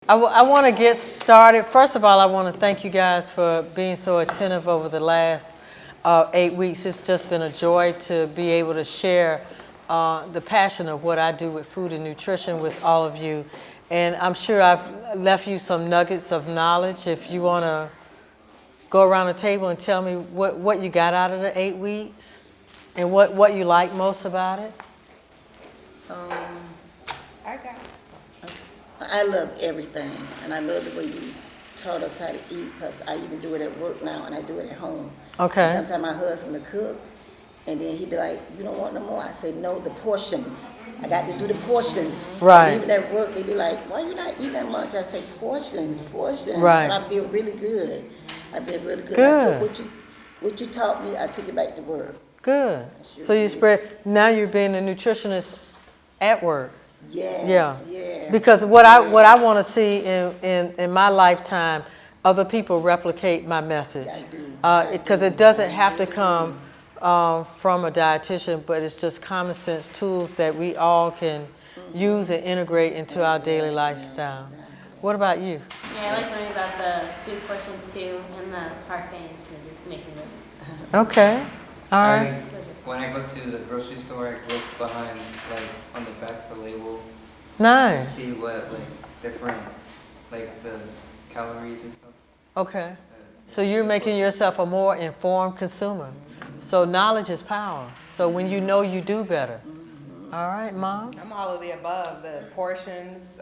I want to get started. First of all, I want to thank you guys for being so attentive over the last 8 weeks. It's just been a joy to be able to share the passion of what I do with food and nutrition with all of you. And I'm sure I've left you some nuggets of knowledge. If you want to go around the table and tell me what you got out of the 8 weeks and what you like most about it. I loved everything, and I love the way you taught us how to eat, because I even do it at work now, and I do it at home. Okay. Sometimes my husband will cook, and then he'd be like, you don't want no more? I say, no, the portions. I got to do the portions. Right. And even at work, they'd be like, why you not eating that much? I say, portions. Right. And I feel really good. I feel really good. Good. I took what you taught me, I took it back to work. Good. Sure So you did. spread, now you're being a nutritionist at work. Yes, Yeah. yes. Because what I want to see in my lifetime, other people replicate my message. Because it doesn't have to come from a dietitian, but it's just common sense tools that we all can use and integrate into our daily lifestyle. What about you? Yeah, I like learning about the food portions too, and the parfaits smoothies, making those. Okay. All right. When I go to the grocery store, I look behind, like, on the back of the label, Nice. see what, like, different, like, the calories and stuff. Okay. So you're making yourself a more informed consumer. So knowledge is power. So when you know, you do better. All right, Mom? I'm all of the above, the portions,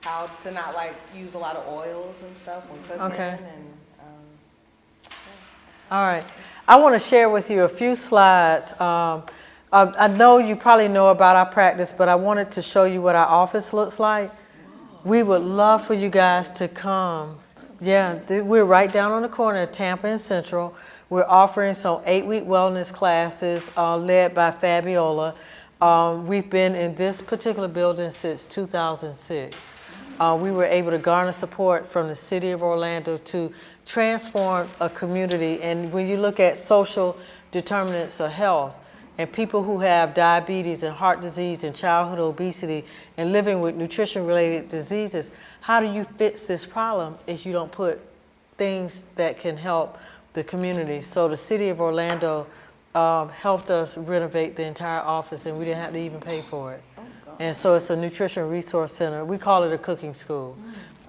how to not like use a lot of oils and stuff when cooking. Okay. And, All right. I want to share with you a few slides. I know you probably know about our practice, but I wanted to show you what our office looks like. We would love for you guys to come. Yeah, we're right down on the corner of Tampa and Central. We're offering some 8-week wellness classes led by Fabiola. We've been in this particular building since 2006. We were able to garner support from the city of Orlando to transform a community. And when you look at social determinants of health and people who have diabetes and heart disease and childhood obesity and living with nutrition-related diseases, how do you fix this problem if you don't put things that can help the community? So the city of Orlando helped us renovate the entire office, and we didn't have to even pay for it. And so it's a nutrition resource center. We call it a cooking school.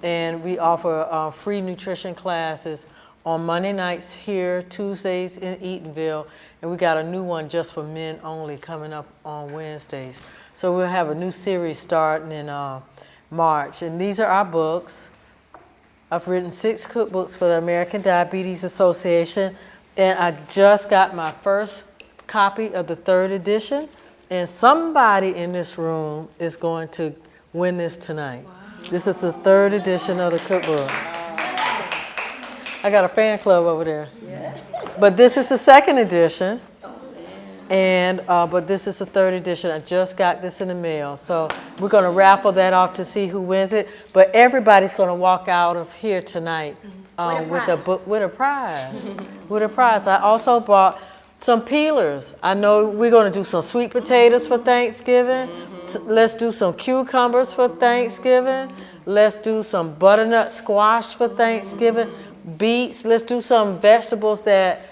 And we offer free nutrition classes on Monday nights here, Tuesdays in Eatonville, and we got a new one just for men only coming up on Wednesdays. So we'll have a new series starting in March. And these are our books. I've written 6 cookbooks for the American Diabetes Association, and I just got my first copy of the 3rd edition, and somebody in this room is going to win this tonight. Wow. This is the 3rd edition of the cookbook. I got a fan club over there. Yeah. But this is the 2nd edition, and but this is the 3rd edition. I just got this in the mail, so we're going to raffle that off to see who wins it. But everybody's going to walk out of here tonight with a book, with a prize. With a prize. I also bought some peelers. I know we're going to do some sweet potatoes for Thanksgiving. Let's do some cucumbers for Thanksgiving. Let's do some butternut squash for Thanksgiving. Beets. Let's do some vegetables that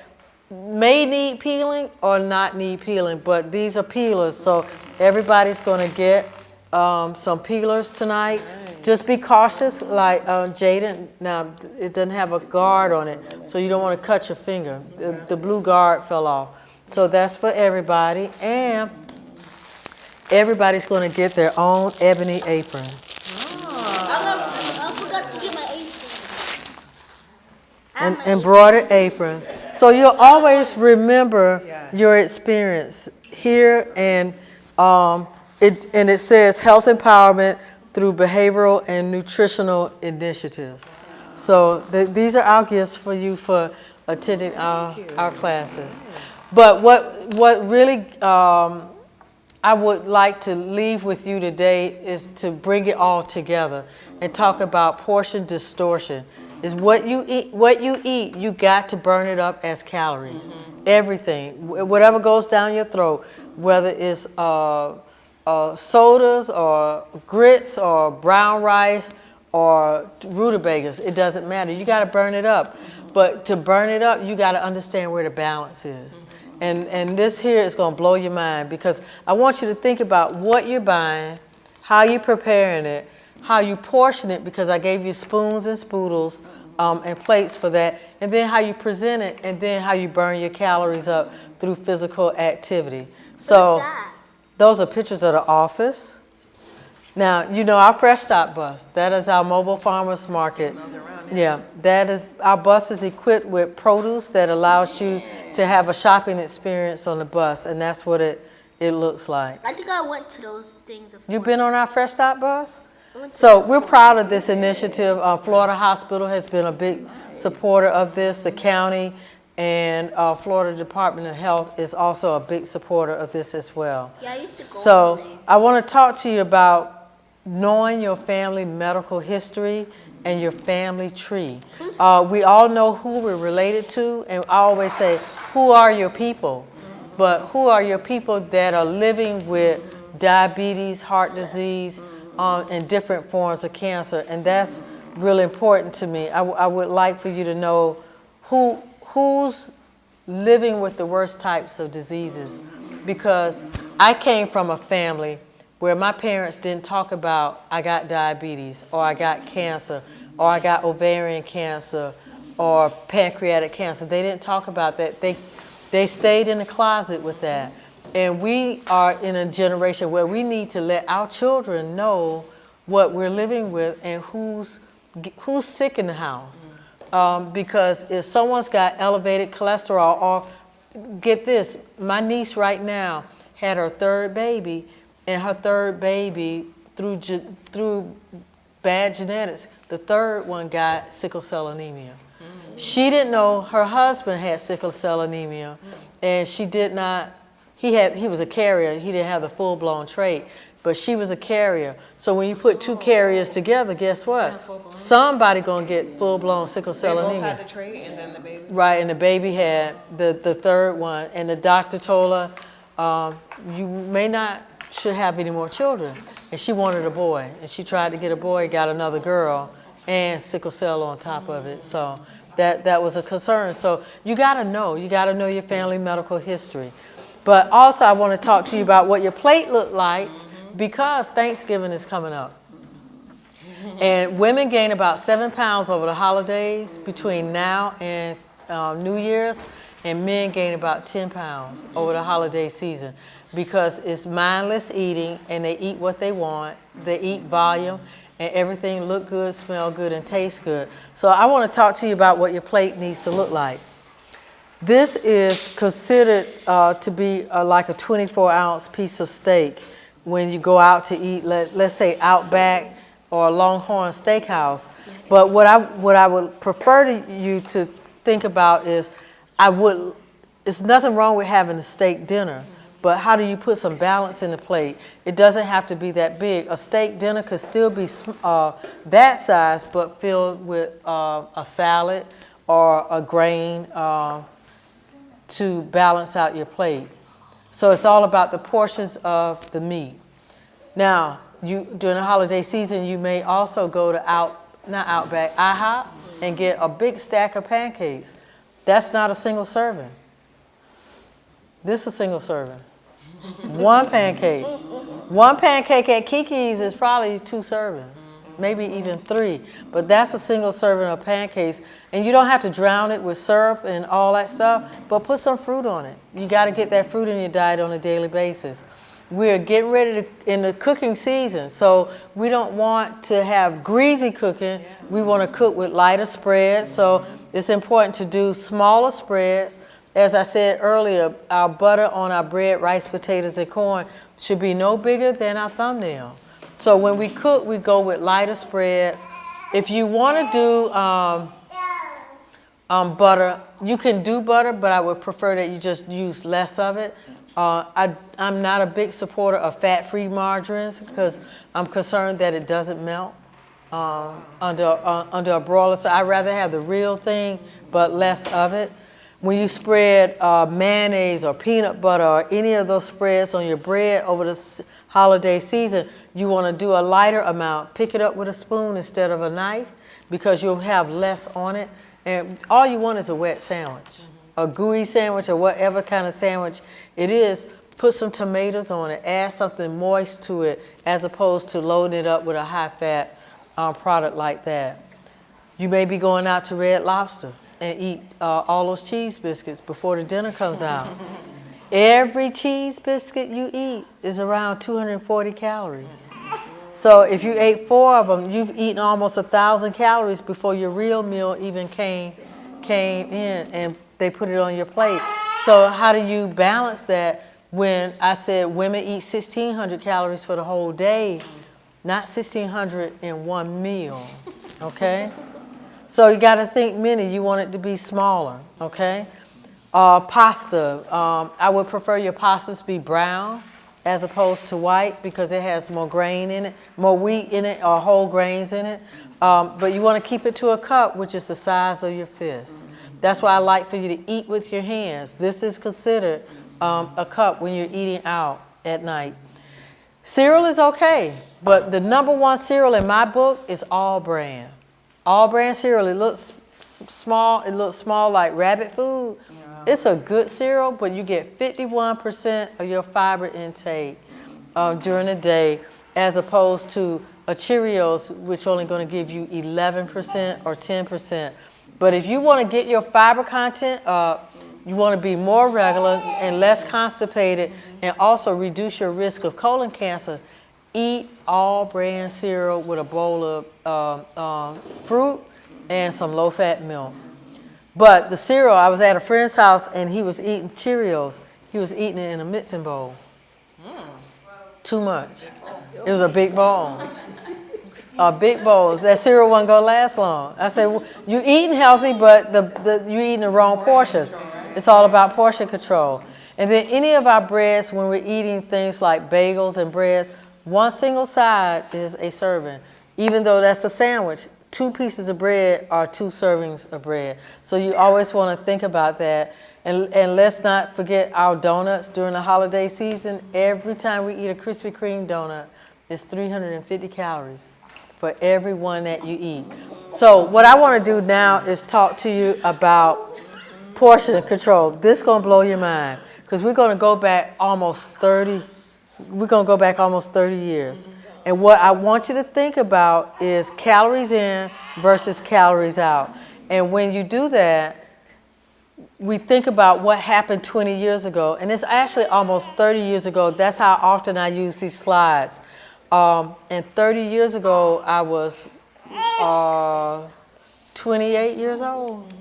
may need peeling or not need peeling, but these are peelers, so everybody's going to get some peelers tonight. Just be cautious, like Jaden. Now, it doesn't have a guard on it, so you don't want to cut your finger. The blue guard fell off. So that's for everybody, and everybody's going to get their own ebony apron. I forgot to get my apron. An embroidered apron. So you'll always remember your experience here, and it says health empowerment through behavioral and nutritional initiatives. So these are our gifts for you for attending our classes. But what really I would like to leave with you today is to bring it all together and talk about portion distortion. Is what you eat, you got to burn it up as calories. Everything, whatever goes down your throat, whether it's sodas or grits or brown rice or rutabagas. It doesn't matter. You got to burn it up. But to burn it up, you got to understand where the balance is. And this here is going to blow your mind, because I want you to think about what you're buying, how you're preparing it, how you portion it, because I gave you spoons and spoodles and plates for that, and then how you present it, and then how you burn your calories up through physical activity. So What's that? those are pictures of the office. Now, you know our Fresh Stop bus. That is our mobile farmers market. Yeah, that is, our bus is equipped with produce that allows you to have a shopping experience on the bus, and that's what it looks like. I think I went to those things before. You've been on our Fresh Stop bus? I went to So we're proud of this initiative. Florida Hospital has been a big supporter of this. The county and Florida Department of Health is also a big supporter of this as well. Yeah, I used to go So there. I want to talk to you about knowing your family medical history and your family tree. We all know who we're related to, and I always say, who are your people? But who are your people that are living with diabetes, heart disease, and different forms of cancer? And that's really important to me. I would like for you to know who's living with the worst types of diseases, because I came from a family where my parents didn't talk about, I got diabetes, or I got cancer, or I got ovarian cancer, or pancreatic cancer. They didn't talk about that. They stayed in the closet with that. And we are in a generation where we need to let our children know what we're living with and who's sick in the house. Because if someone's got elevated cholesterol, or get this, my niece right now had her third baby, and her third baby, through bad genetics, the third one got sickle cell anemia. She didn't know her husband had sickle cell anemia, and she did not, he was a carrier, he didn't have the full-blown trait, but she was a carrier. So when you put two carriers together, guess what? Somebody gonna get full-blown sickle They cell both anemia. had the trait, and then the baby. Right, and the baby had the third one, and the doctor told her, you may not should have any more children. And she wanted a boy, and she tried to get a boy, got another girl, and sickle cell on top of it. So that was a concern. So you gotta know your family medical history. But also I wanna talk to you about what your plate looked like, because Thanksgiving is coming up. And women gain about 7 pounds over the holidays between now and New Year's, and men gain about 10 pounds over the holiday season, because it's mindless eating, and they eat what they want, they eat volume, and everything look good, smell good, and taste good. So I want to talk to you about what your plate needs to look like. This is considered to be like a 24-ounce piece of steak when you go out to eat, let's say Outback or Longhorn Steakhouse. But what I would prefer you to think about is, it's nothing wrong with having a steak dinner, but how do you put some balance in the plate? It doesn't have to be that big. A steak dinner could still be that size, but filled with a salad or a grain to balance out your plate. So it's all about the portions of the meat. Now, during the holiday season, you may also go to Outback, IHOP, and get a big stack of pancakes. That's not a single serving. This is a single serving. One pancake. One pancake at Kiki's is probably 2 servings, maybe even 3. But that's a single serving of pancakes. And you don't have to drown it with syrup and all that stuff, but put some fruit on it. You got to get that fruit in your diet on a daily basis. We're getting ready in the cooking season, so we don't want to have greasy cooking. We want to cook with lighter spreads, so it's important to do smaller spreads. As I said earlier, our butter on our bread, rice, potatoes, and corn should be no bigger than our thumbnail. So when we cook, we go with lighter spreads. If you want to do butter, you can do butter, but I would prefer that you just use less of it. I'm not a big supporter of fat-free margarines, because I'm concerned that it doesn't melt under a broiler. So I'd rather have the real thing, but less of it. When you spread mayonnaise or peanut butter or any of those spreads on your bread over the holiday season, you want to do a lighter amount. Pick it up with a spoon instead of a knife because you'll have less on it. And all you want is a wet sandwich, a gooey sandwich or whatever kind of sandwich it is. Put some tomatoes on it, add something moist to it as opposed to loading it up with a high-fat product like that. You may be going out to Red Lobster and eat all those cheese biscuits before the dinner comes out. Every cheese biscuit you eat is around 240 calories. So if you ate 4 of them, you've eaten almost 1,000 calories before your real meal even came in and they put it on your plate. So how do you balance that when I said women eat 1,600 calories for the whole day, not 1,600 in one meal, okay? So you got to think mini. You want it to be smaller, okay? Pasta. I would prefer your pastas be brown as opposed to white because it has more grain in it, more wheat in it, or whole grains in it. But you want to keep it to a cup, which is the size of your fist. That's why I like for you to eat with your hands. This is considered a cup when you're eating out at night. Cereal is okay, but the #1 cereal in my book is all brand. All brand cereal, it looks small like rabbit food. Yeah. It's a good cereal, but you get 51% of your fiber intake during the day as opposed to a Cheerios, which only going to give you 11% or 10%. But if you want to get your fiber content up, you want to be more regular and less constipated and also reduce your risk of colon cancer, eat all brand cereal with a bowl of fruit and some low-fat milk. But the cereal, I was at a friend's house and he was eating Cheerios. He was eating it in a mixing bowl. Too much. It was a big bowl. Big bowls. That cereal wasn't going to last long. I said, well, you eating healthy, but you eating the wrong portions. It's all about portion control. And then any of our breads, when we're eating things like bagels and breads, one single side is a serving. Even though that's a sandwich, 2 pieces of bread are 2 servings of bread. So you always want to think about that. And let's not forget our donuts during the holiday season. Every time we eat a Krispy Kreme donut, it's 350 calories for every one that you eat. So what I want to do now is talk to you about portion control. This is going to blow your mind because we're going to go back almost 30 years. And what I want you to think about is calories in versus calories out. And when you do that, we think about what happened 20 years ago. And it's actually almost 30 years ago. That's how often I use these slides. And 30 years ago, I was 28 years old.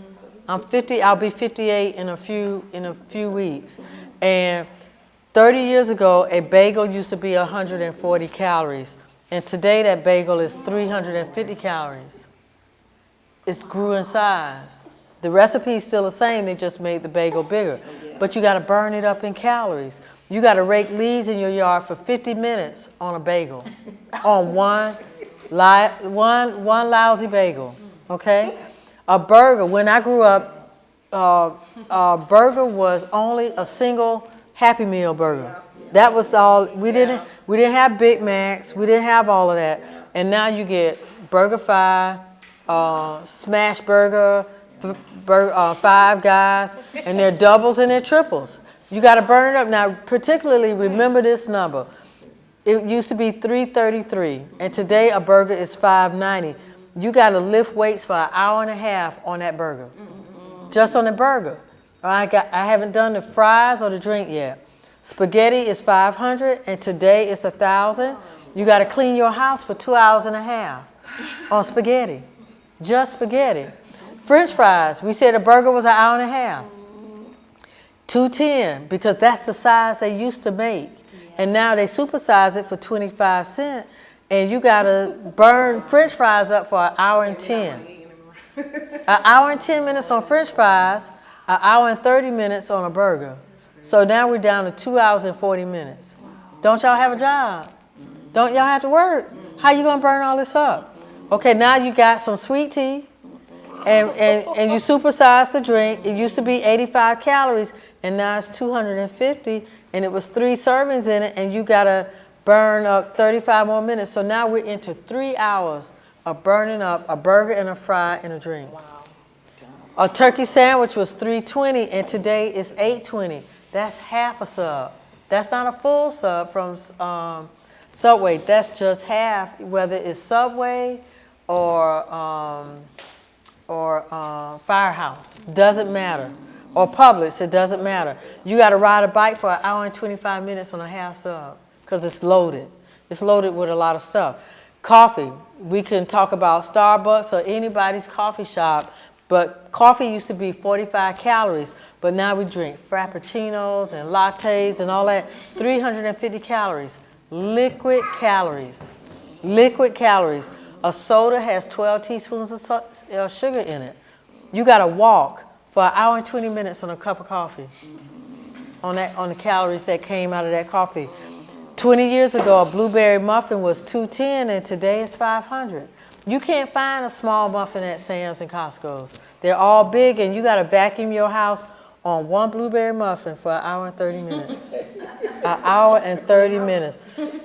I'm 50. I'll be 58 in a few weeks. And 30 years ago, a bagel used to be 140 calories. And today, that bagel is 350 calories. It's grew in size. The recipe is still the same. They just made the bagel bigger. But you got to burn it up in calories. You got to rake leaves in your yard for 50 minutes on a bagel, on one lousy bagel, okay? A burger, when I grew up, a burger was only a single Happy Meal burger. That was all. We didn't have Big Macs. We didn't have all of that. And now you get BurgerFi, Smash Burger, Five Guys, and they're doubles and they're triples. You got to burn it up. Now, particularly remember this number. It used to be $3.33, and today a burger is $5.90. You got to lift weights for an hour and a half on that burger, just on the burger. I haven't done the fries or the drink yet. Spaghetti is $500, and today it's $1,000. You got to clean your house for 2 hours and a half on spaghetti, just spaghetti. French fries, we said a burger was an hour and a half. $2.10 because that's the size they used to make. And now they supersize it for 25 cents. And you got to burn French fries up for an hour and 10. An hour and 10 minutes on French fries, an hour and 30 minutes on a burger. So now we're down to 2 hours and 40 minutes. Don't y'all have a job? Don't y'all have to work? How you going to burn all this up? Okay, now you got some sweet tea and you supersize the drink. It used to be 85 calories, and now it's 250, and it was 3 servings in it, and you gotta burn up 35 more minutes. So now we're into 3 hours of burning up a burger and a fry and a drink. Wow. A turkey sandwich was $3.20, and today it's $8.20. That's half a sub. That's not a full sub from Subway. That's just half, whether it's Subway or Firehouse. Doesn't matter. Or Publix, it doesn't matter. You got to ride a bike for 1 hour and 25 minutes on a half sub because it's loaded. It's loaded with a lot of stuff. Coffee. We can talk about Starbucks or anybody's coffee shop, but coffee used to be 45 calories, but now we drink frappuccinos and lattes and all that. 350 calories. Liquid calories. Liquid calories. A soda has 12 teaspoons of sugar in it. You got to walk for 1 hour and 20 minutes on a cup of coffee, on the calories that came out of that coffee. 20 years ago, a blueberry muffin was $2.10, and today it's $500. You can't find a small muffin at Sam's and Costco's. They're all big, and you got to vacuum your house on one blueberry muffin for 1 hour and 30 minutes. 1 hour and 30 minutes.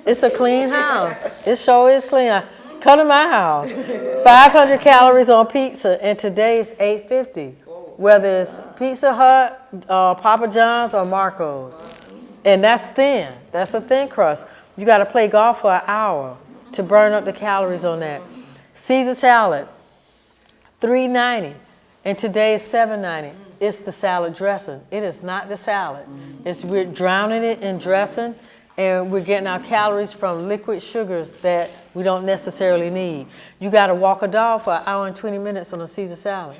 It's a clean house. It sure is clean. Come to my house. 500 calories on pizza, and today it's $8.50. Whether it's Pizza Hut, Papa John's, or Marco's. And that's thin. That's a thin crust. You got to play golf for 1 hour to burn up the calories on that. Caesar salad, $3.90, and today it's $7.90. It's the salad dressing. It is not the salad. We're drowning it in dressing, and we're getting our calories from liquid sugars that we don't necessarily need. You got to walk a dog for 1 hour and 20 minutes on a Caesar salad.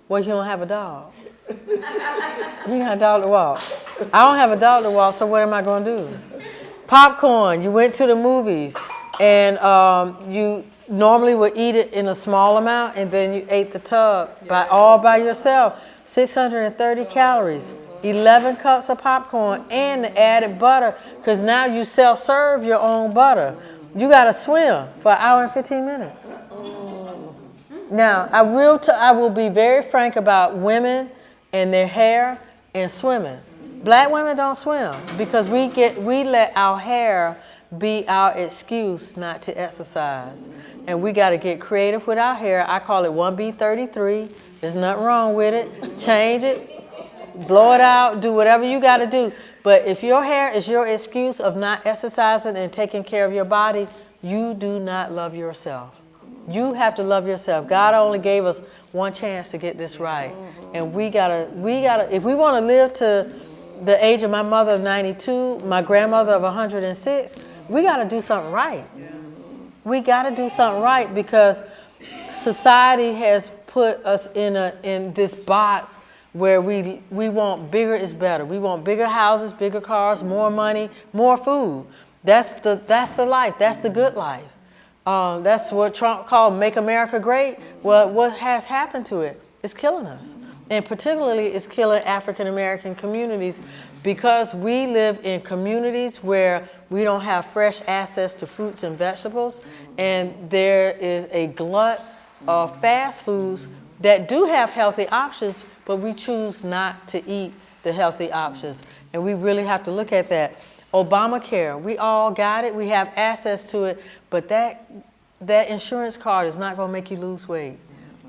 Well, you don't have a dog. You got a dog to walk. I don't have a dog to walk, so what am I going to do? Popcorn. You went to the movies, and you normally would eat it in a small amount, and then you ate the tub all by yourself. 630 calories, 11 cups of popcorn, and the added butter, because now you self-serve your own butter. You got to swim for 1 hour and 15 minutes. Now, I will be very frank about women and their hair and swimming. Black women don't swim because we let our hair be our excuse not to exercise. And we got to get creative with our hair. I call it 1B33. There's nothing wrong with it. Change it, blow it out, do whatever you got to do. But if your hair is your excuse of not exercising and taking care of your body, you do not love yourself. You have to love yourself. God only gave us one chance to get this right. And we gotta, if we want to live to the age of my mother of 92, my grandmother of 106, we got to do something right. We got to do something right because society has put us in this box where we want bigger is better. We want bigger houses, bigger cars, more money, more food. That's the life. That's the good life. That's what Trump called Make America Great. Well, what has happened to it? It's killing us. And particularly it's killing African American communities because we live in communities where we don't have fresh access to fruits and vegetables. And there is a glut of fast foods that do have healthy options, but we choose not to eat the healthy options. And we really have to look at that. Obamacare, we all got it. We have access to it. But that insurance card is not going to make you lose weight.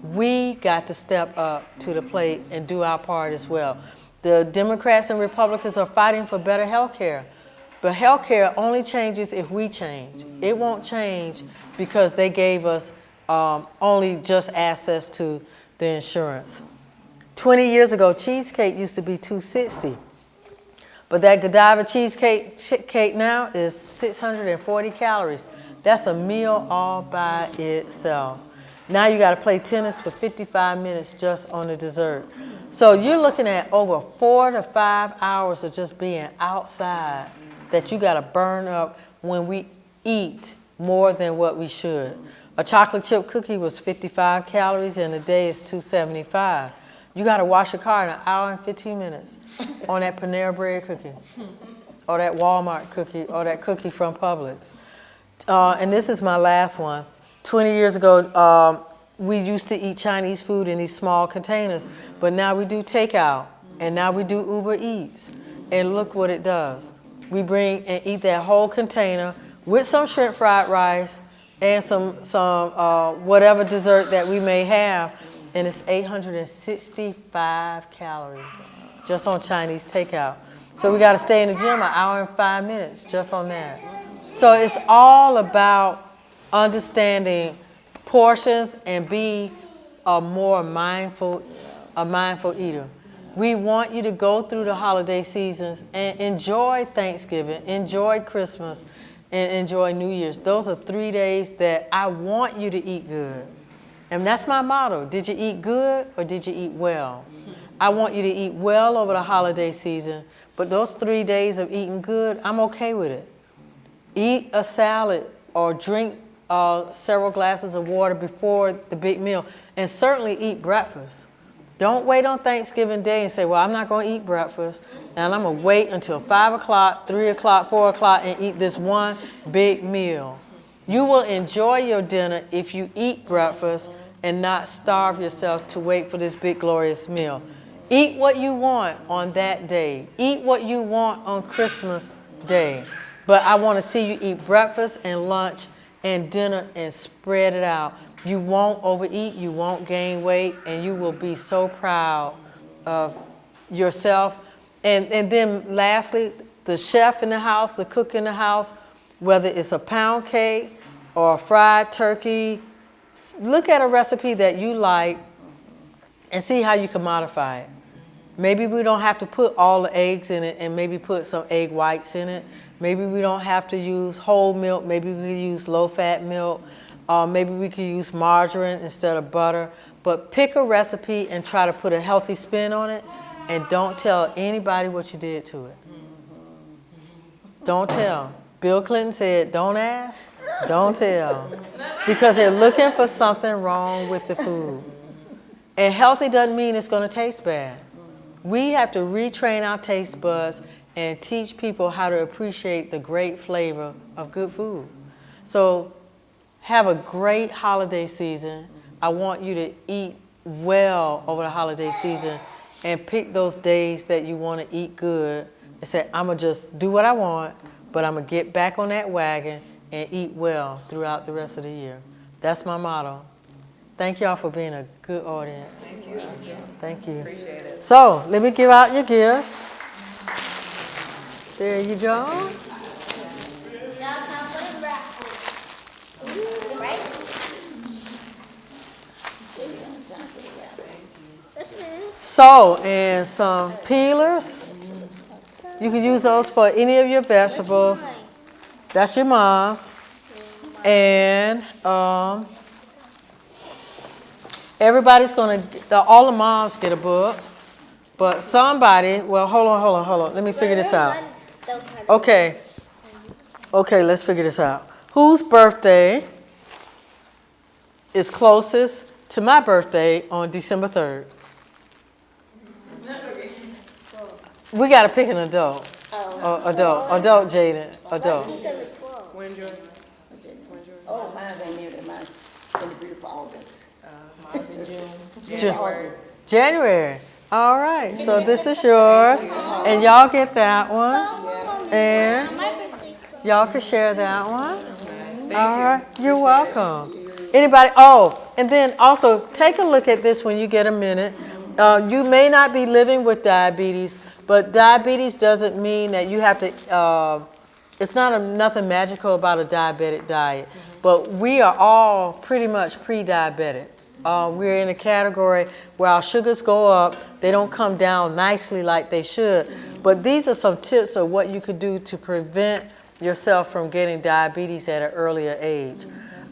We got to step up to the plate and do our part as well. The Democrats and Republicans are fighting for better health care. But health care only changes if we change. It won't change because they gave us only just access to the insurance. 20 years ago, cheesecake used to be $2.60. But that Godiva cheesecake now is 640 calories. That's a meal all by itself. Now you got to play tennis for 55 minutes just on the dessert. So you're looking at over 4 to 5 hours of just being outside that you got to burn up when we eat more than what we should. A chocolate chip cookie was 55 calories and a day is 275. You got to wash your car in 1 hour and 15 minutes on that Panera Bread cookie or that Walmart cookie or that cookie from Publix. And this is my last one. 20 years ago, we used to eat Chinese food in these small containers, but now we do takeout, and now we do Uber Eats, and look what it does. We bring and eat that whole container with some shrimp fried rice and some whatever dessert that we may have, and it's 865 calories just on Chinese takeout. So we got to stay in the gym an hour and 5 minutes just on that. So it's all about understanding portions and be a more mindful eater. We want you to go through the holiday seasons and enjoy Thanksgiving, enjoy Christmas, and enjoy New Year's. Those are 3 days that I want you to eat good. And that's my motto. Did you eat good or did you eat well? I want you to eat well over the holiday season, but those 3 days of eating good, I'm okay with it. Eat a salad or drink several glasses of water before the big meal, and certainly eat breakfast. Don't wait on Thanksgiving Day and say, well, I'm not going to eat breakfast, and I'm going to wait until 5 o'clock, 3 o'clock, 4 o'clock, and eat this one big meal. You will enjoy your dinner if you eat breakfast and not starve yourself to wait for this big glorious meal. Eat what you want on that day. Eat what you want on Christmas Day. But I want to see you eat breakfast and lunch and dinner and spread it out. You won't overeat, you won't gain weight, and you will be so proud of yourself. And then lastly, the chef in the house, the cook in the house, whether it's a pound cake or a fried turkey, look at a recipe that you like and see how you can modify it. Maybe we don't have to put all the eggs in it and maybe put some egg whites in it. Maybe we don't have to use whole milk. Maybe we can use low-fat milk. Maybe we could use margarine instead of butter. But pick a recipe and try to put a healthy spin on it, and don't tell anybody what you did to it. Don't tell. Bill Clinton said, don't ask, don't tell. Because they're looking for something wrong with the food. And healthy doesn't mean it's going to taste bad. We have to retrain our taste buds and teach people how to appreciate the great flavor of good food. So have a great holiday season. I want you to eat well over the holiday season and pick those days that you want to eat good and say, I'm going to just do what I want, but I'm going to get back on that wagon and eat well throughout the rest of the year. That's my motto. Thank y'all for being a good audience. Thank you. Thank you. Appreciate it. So let me give out your gifts. There you go. So, and some peelers. You can use those for any of your vegetables. That's your mom's. And everybody's going to, all the moms get a book. But somebody, well, hold on. Let me figure this out. Okay, let's figure this out. Whose birthday is closest to my birthday on December 3rd? We got to pick an adult. Adult, Jaden. Adult. When's yours? Oh, mine's ain't near that. Mine's in the beautiful August. Mine's in June. August. January. All right, so this is yours. And y'all get that one. And y'all can share that one. All right, you're welcome. Anybody? Oh, and then also take a look at this when you get a minute. You may not be living with diabetes, but diabetes doesn't mean that you have to, it's not nothing magical about a diabetic diet, but we are all pretty much pre-diabetic. We're in a category where our sugars go up, they don't come down nicely like they should, but these are some tips of what you could do to prevent yourself from getting diabetes at an earlier age.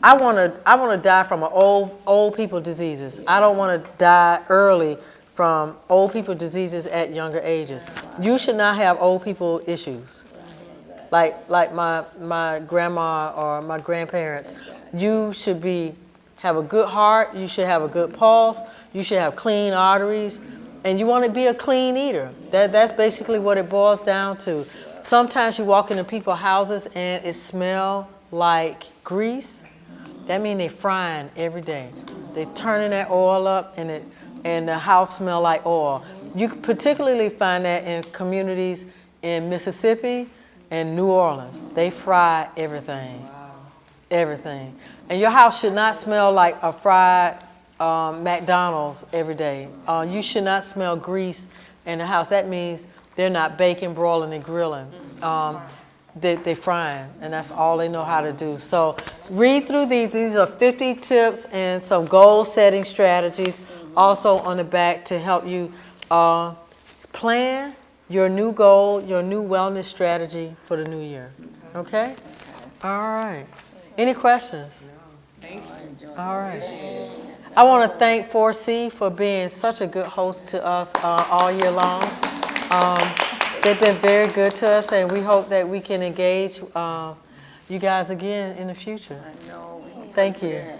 I want to die from old people diseases. I don't want to die early from old people diseases at younger ages. You should not have old people issues. Like my grandma or my grandparents. You should have a good heart, you should have a good pulse, you should have clean arteries, and you want to be a clean eater. That's basically what it boils down to. Sometimes you walk into people's houses and it smells like grease. That means they frying every day. They turning that oil up and the house smell like oil. You can particularly find that in communities in Mississippi and New Orleans. They fry everything. Everything. And your house should not smell like a fried McDonald's every day. You should not smell grease in the house. That means they're not baking, broiling, and grilling. They frying, and that's all they know how to do. So read through these. These are 50 tips and some goal setting strategies also on the back to help you plan your new goal, your new wellness strategy for the new year. Okay? All right. Any questions? Thank you. All right. I want to thank 4C for being such a good host to us all year long. They've been very good to us, and we hope that we can engage you guys again in the future. I know. Thank you. Yeah.